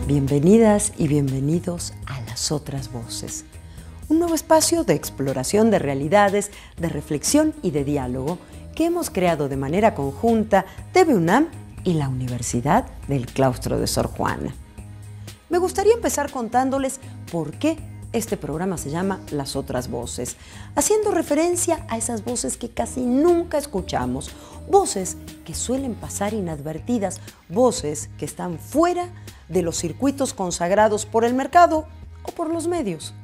Bienvenidas y bienvenidos a Las Otras Voces, un nuevo espacio de exploración de realidades, de reflexión y de diálogo que hemos creado de manera conjunta TV UNAM y la Universidad del Claustro de Sor Juana. Me gustaría empezar contándoles por qué este programa se llama Las Otras Voces, haciendo referencia a esas voces que casi nunca escuchamos, voces que suelen pasar inadvertidas, voces que están fuera de los circuitos consagrados por el mercado o por los medios.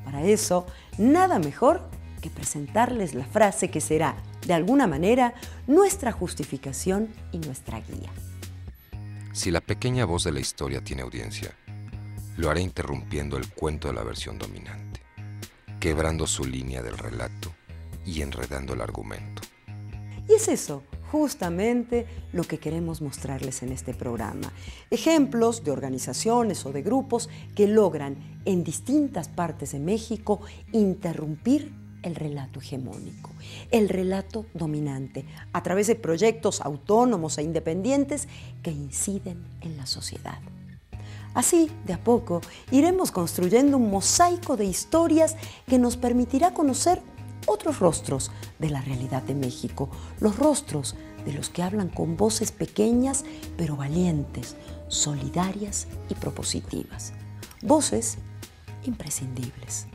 Para eso, nada mejor que presentarles la frase que será, de alguna manera, nuestra justificación y nuestra guía. Si la pequeña voz de la historia tiene audiencia, lo hará interrumpiendo el cuento de la versión dominante, quebrando su línea del relato y enredando el argumento. Y es eso, justamente lo que queremos mostrarles en este programa. Ejemplos de organizaciones o de grupos que logran en distintas partes de México interrumpir el relato hegemónico, el relato dominante, a través de proyectos autónomos e independientes que inciden en la sociedad. Así, de a poco, iremos construyendo un mosaico de historias que nos permitirá conocer otros rostros de la realidad de México, los rostros de los que hablan con voces pequeñas pero valientes, solidarias y propositivas, voces imprescindibles.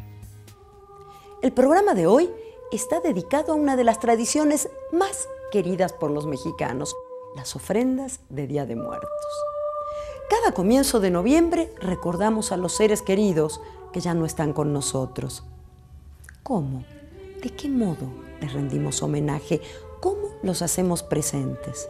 El programa de hoy está dedicado a una de las tradiciones más queridas por los mexicanos, las ofrendas de Día de Muertos. Cada comienzo de noviembre recordamos a los seres queridos que ya no están con nosotros. ¿Cómo? ¿De qué modo les rendimos homenaje? ¿Cómo los hacemos presentes?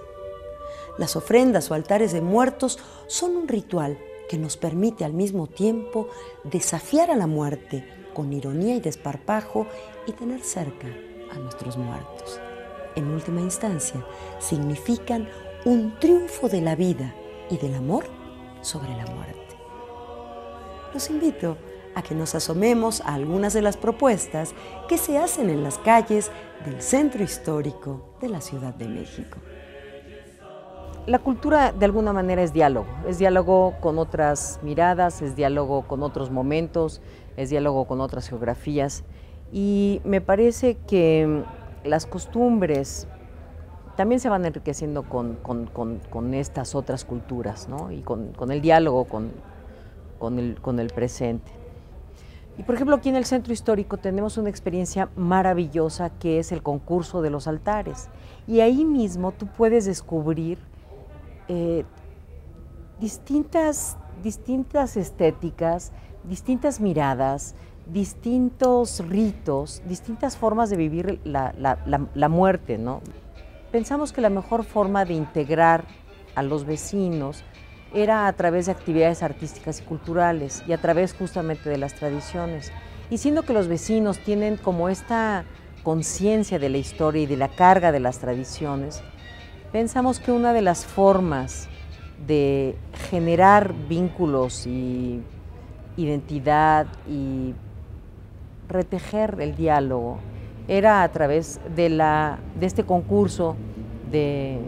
Las ofrendas o altares de muertos son un ritual que nos permite al mismo tiempo desafiar a la muerte con ironía y desparpajo y tener cerca a nuestros muertos. En última instancia, significan un triunfo de la vida y del amor sobre la muerte. Los invito a que nos asomemos a algunas de las propuestas que se hacen en las calles del centro histórico de la Ciudad de México. La cultura de alguna manera es diálogo con otras miradas, es diálogo con otros momentos, es diálogo con otras geografías y me parece que las costumbres también se van enriqueciendo con estas otras culturas, ¿no? Y con el diálogo con el presente. Y por ejemplo, aquí en el Centro Histórico tenemos una experiencia maravillosa que es el concurso de los altares. Y ahí mismo tú puedes descubrir distintas estéticas, distintas miradas, distintos ritos, distintas formas de vivir la muerte, ¿no? Pensamos que la mejor forma de integrar a los vecinos era a través de actividades artísticas y culturales y a través justamente de las tradiciones. Y siendo que los vecinos tienen como esta conciencia de la historia y de la carga de las tradiciones, pensamos que una de las formas de generar vínculos y identidad y retejer el diálogo era a través de este concurso de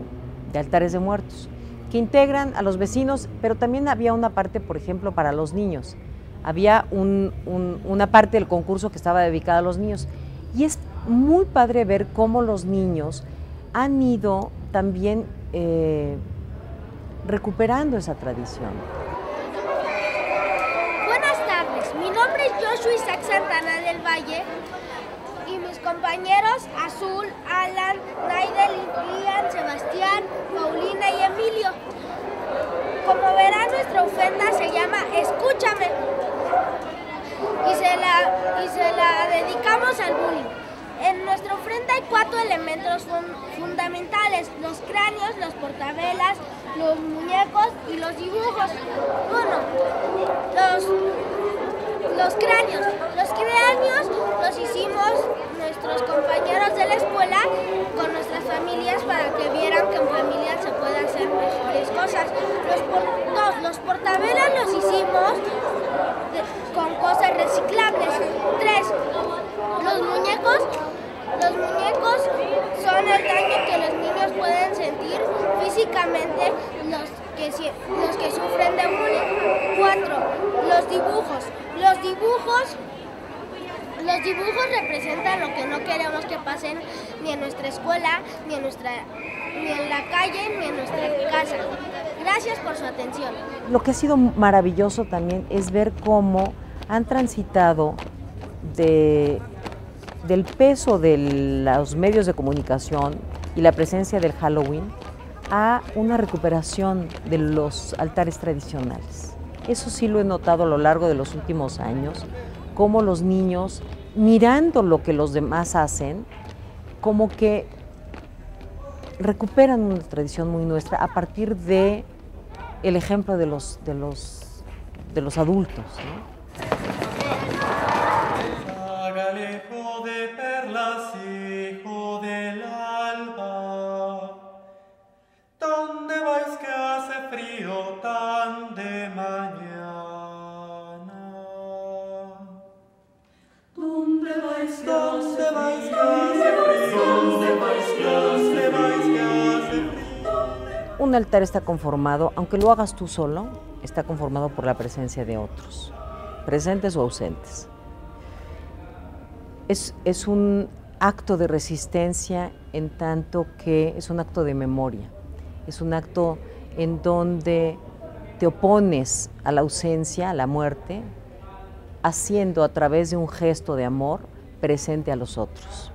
altares de muertos, que integran a los vecinos, pero también había una parte, por ejemplo, para los niños. Había una parte del concurso que estaba dedicada a los niños. Y es muy padre ver cómo los niños han ido también recuperando esa tradición. Buenas tardes, mi nombre es Joshua Isaac Santana del Valle y mis compañeros Azul, Alan, Naidel, Ian, Sebastián, Paulina y Emilio. Como verán, nuestra ofrenda se llama Escúchame y se la dedicamos al bullying. En nuestra ofrenda hay 4 elementos fundamentales: los cráneos, los portavelas, los muñecos y los dibujos. Los cráneos. Los cráneos los hicimos nuestros compañeros de la escuela con nuestras familias para que vieran que en familia se puede hacer mejores cosas. Los portavelas los hicimos con cosas reciclables. 3. Los muñecos son el daño que los niños pueden sentir físicamente los que sufren de bullying. Los dibujos representan lo que no queremos que pasen ni en nuestra escuela, ni en la calle, ni en nuestra casa. Gracias por su atención. Lo que ha sido maravilloso también es ver cómo han transitado del peso de los medios de comunicación y la presencia del Halloween a una recuperación de los altares tradicionales. Eso sí lo he notado a lo largo de los últimos años, cómo los niños, mirando lo que los demás hacen, como que recuperan una tradición muy nuestra a partir de el ejemplo de los adultos, ¿no? Zagalejo de perlas, hijo del alba, ¿dónde vais que hace frío tan de mañana? ¿Dónde vais que hace frío? ¿Dónde vais que hace frío? Un altar está conformado, aunque lo hagas tú solo, está conformado por la presencia de otros, presentes o ausentes. Es un acto de resistencia en tanto que es un acto de memoria, es un acto en donde te opones a la ausencia, a la muerte, haciendo a través de un gesto de amor presente a los otros.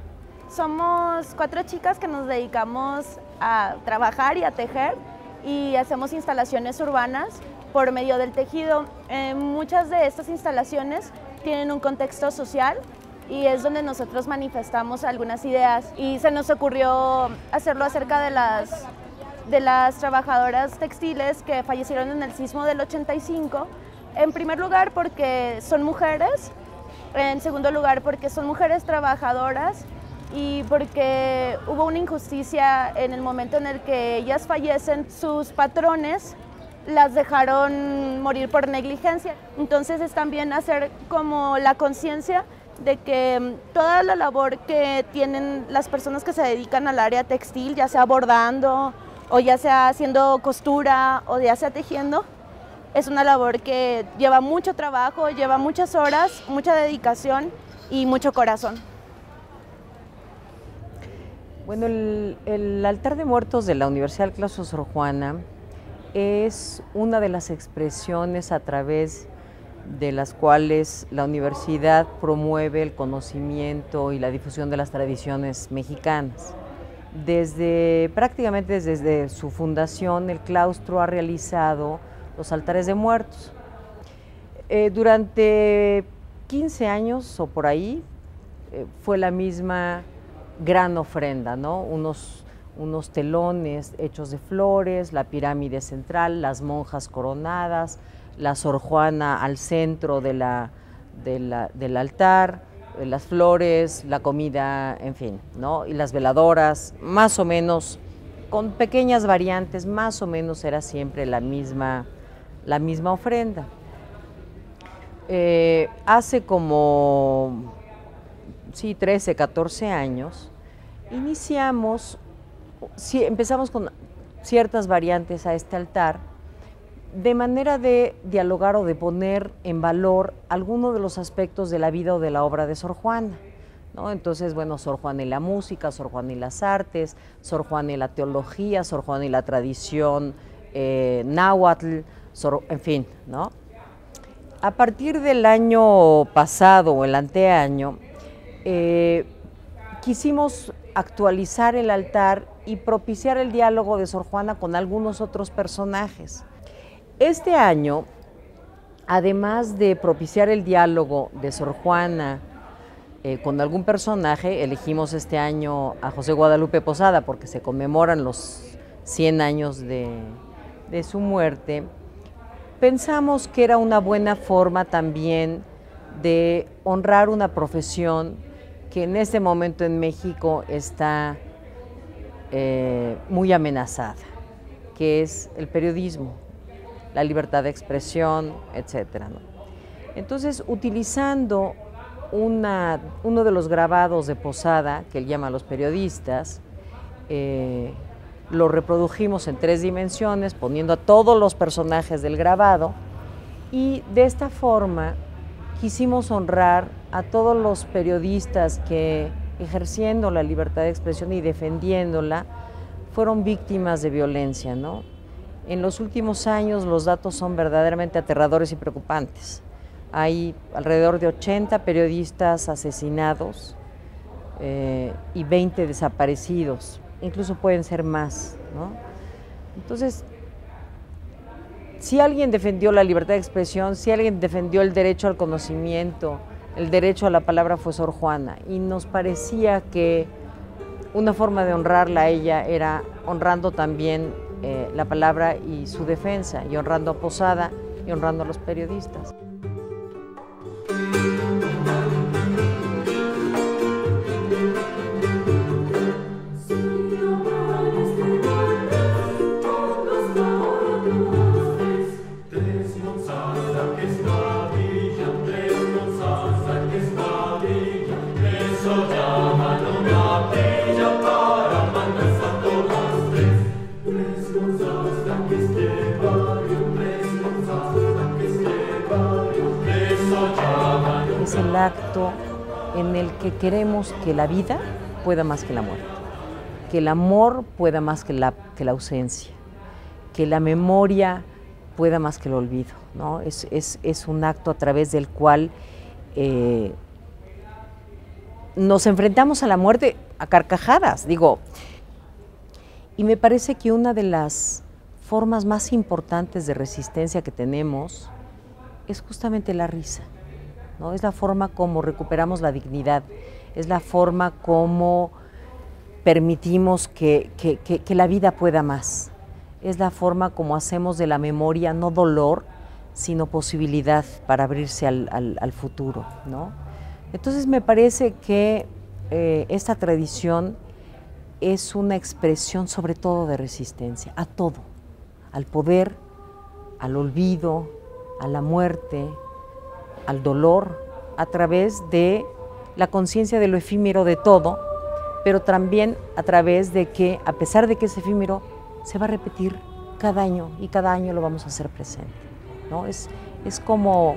Somos 4 chicas que nos dedicamos a trabajar y a tejer y hacemos instalaciones urbanas por medio del tejido. Muchas de estas instalaciones tienen un contexto social y es donde nosotros manifestamos algunas ideas y se nos ocurrió hacerlo acerca de las trabajadoras textiles que fallecieron en el sismo del 85. En primer lugar porque son mujeres, en segundo lugar porque son mujeres trabajadoras y porque hubo una injusticia en el momento en el que ellas fallecen, sus patrones las dejaron morir por negligencia. Entonces es también hacer como la conciencia de que toda la labor que tienen las personas que se dedican al área textil, ya sea bordando o ya sea haciendo costura o ya sea tejiendo, es una labor que lleva mucho trabajo, lleva muchas horas, mucha dedicación y mucho corazón. Bueno, el altar de muertos de la Universidad del Claustro Sor Juana es una de las expresiones a través de las cuales la universidad promueve el conocimiento y la difusión de las tradiciones mexicanas. Prácticamente desde su fundación, el claustro ha realizado los altares de muertos. Durante 15 años o por ahí fue la misma gran ofrenda, ¿no? Unos telones hechos de flores, la pirámide central, las monjas coronadas, la Sor Juana al centro del altar, las flores, la comida, en fin, ¿no? Y las veladoras, más o menos, con pequeñas variantes, más o menos era siempre la misma ofrenda. Hace como 13, 14 años, empezamos con ciertas variantes a este altar, de manera de dialogar o de poner en valor alguno de los aspectos de la vida o de la obra de Sor Juana, ¿no? Entonces, bueno, Sor Juana y la música, Sor Juana y las artes, Sor Juana y la teología, Sor Juana y la tradición náhuatl, en fin, ¿no? A partir del año pasado o el anteaño, quisimos actualizar el altar y propiciar el diálogo de Sor Juana con algunos otros personajes. Este año, además de propiciar el diálogo de Sor Juana con algún personaje, elegimos este año a José Guadalupe Posada porque se conmemoran los 100 años de su muerte. Pensamos que era una buena forma también de honrar una profesión que en este momento en México está muy amenazada, que es el periodismo, la libertad de expresión, etcétera, ¿no? Entonces, utilizando uno de los grabados de Posada, que él llama a los periodistas, lo reprodujimos en 3 dimensiones, poniendo a todos los personajes del grabado Y de esta forma quisimos honrar a todos los periodistas que, ejerciendo la libertad de expresión y defendiéndola, fueron víctimas de violencia, ¿no? En los últimos años los datos son verdaderamente aterradores y preocupantes. Hay alrededor de 80 periodistas asesinados y 20 desaparecidos, incluso pueden ser más, ¿no? Entonces, si alguien defendió la libertad de expresión, si alguien defendió el derecho al conocimiento, el derecho a la palabra, fue Sor Juana, y nos parecía que una forma de honrarla a ella era honrando también la palabra y su defensa, y honrando a Posada y honrando a los periodistas. Es el acto en el que queremos que la vida pueda más que la muerte, que el amor pueda más que la ausencia, que la memoria pueda más que el olvido, ¿no? Es un acto a través del cual nos enfrentamos a la muerte a carcajadas, digo. Y me parece que una de las formas más importantes de resistencia que tenemos es justamente la risa, ¿no? Es la forma como recuperamos la dignidad, es la forma como permitimos que la vida pueda más, es la forma como hacemos de la memoria no dolor, sino posibilidad para abrirse al futuro, ¿no? Entonces me parece que esta tradición es una expresión sobre todo de resistencia, a todo, al poder, al olvido, a la muerte, al dolor, a través de la conciencia de lo efímero de todo, pero también a través de que, a pesar de que es efímero, se va a repetir cada año y cada año lo vamos a hacer presente, ¿no? Es como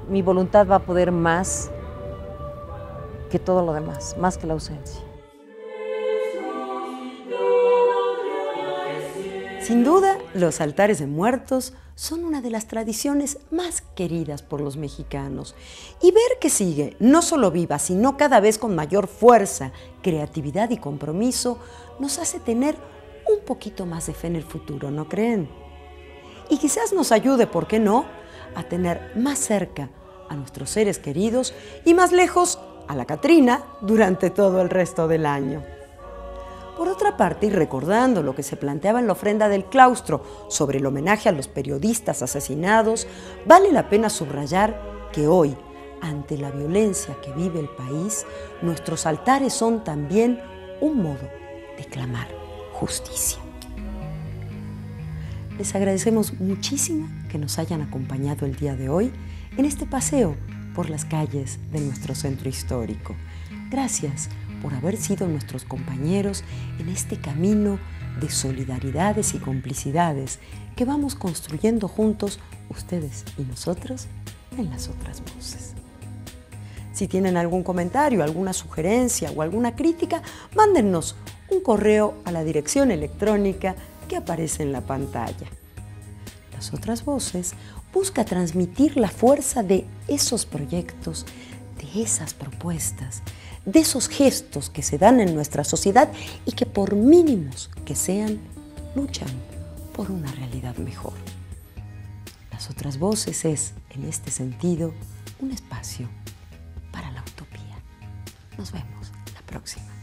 mi voluntad va a poder más que todo lo demás, más que la ausencia. Sin duda, los altares de muertos son una de las tradiciones más queridas por los mexicanos. Y ver que sigue, no solo viva, sino cada vez con mayor fuerza, creatividad y compromiso, nos hace tener un poquito más de fe en el futuro, ¿no creen? Y quizás nos ayude, ¿por qué no?, a tener más cerca a nuestros seres queridos y más lejos a la Catrina durante todo el resto del año. Por otra parte, y recordando lo que se planteaba en la ofrenda del claustro sobre el homenaje a los periodistas asesinados, vale la pena subrayar que hoy, ante la violencia que vive el país, nuestros altares son también un modo de clamar justicia. Les agradecemos muchísimo que nos hayan acompañado el día de hoy en este paseo por las calles de nuestro centro histórico. Gracias por haber sido nuestros compañeros en este camino de solidaridades y complicidades que vamos construyendo juntos, ustedes y nosotros, en Las Otras Voces. Si tienen algún comentario, alguna sugerencia o alguna crítica, mándennos un correo a la dirección electrónica que aparece en la pantalla. Las Otras Voces busca transmitir la fuerza de esos proyectos, de esas propuestas, de esos gestos que se dan en nuestra sociedad y que, por mínimos que sean, luchan por una realidad mejor. Las Otras Voces es, en este sentido, un espacio para la utopía. Nos vemos la próxima.